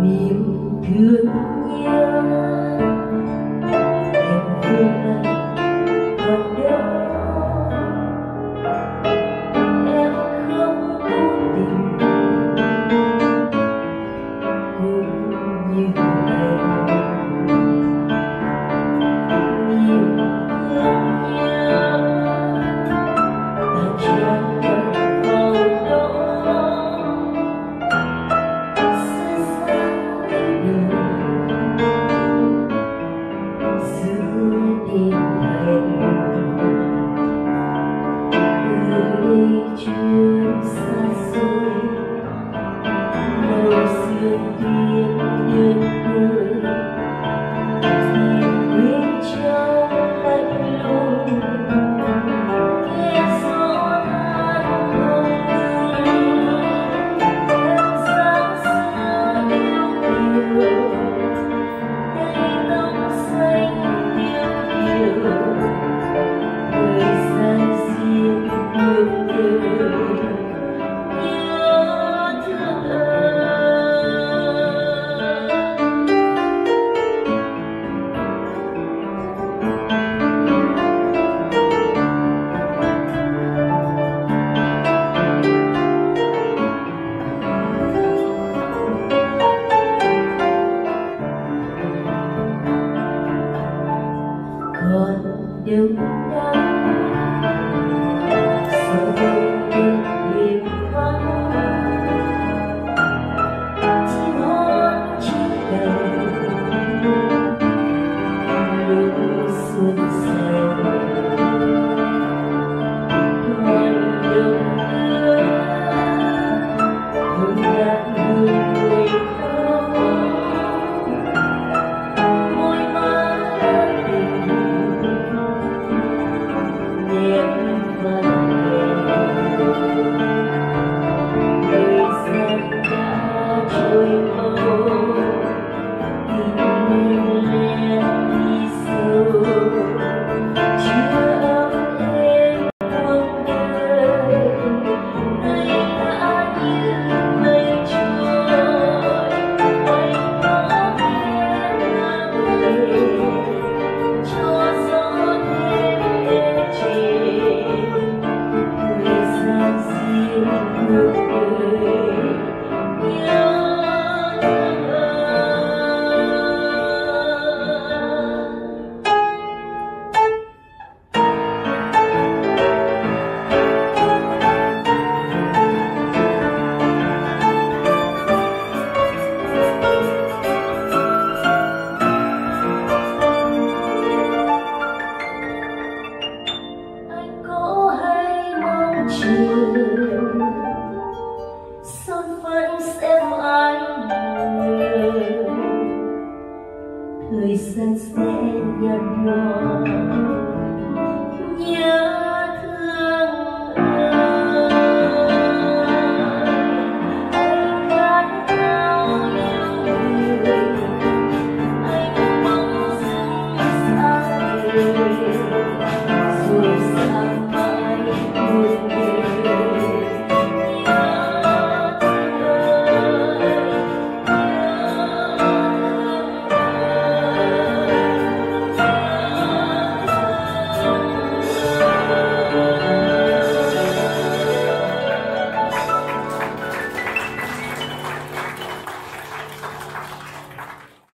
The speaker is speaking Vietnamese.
Mình thương nhau em thương anh còn đâu em không cố tình cũng như anh nhiều thương nhau ta chẳng cần vào đó chưa xa xôi đâu xưa tiếng đơn cười quên trong lạnh lùng nghe gió hát không ngừng em dáng xưa yêu kiều cây tóc xanh yêu kiều người gian riêng buồn cười nhớ thương còn đâu đâu sao không được im vắng chỉ muốn chiếc đầu lúc xuân sang còn đâu nữa không gạt hương người đó môi má đã tình đẹp và thời gian đã trôi mau tình mình lén đi sâu chưa ấm lên cuộc đời nay đã như mây trôi anh có biết mang về cho gió thêm êm chềm người gian riêng cuộc đời nhớ thương anh có hay mong chiều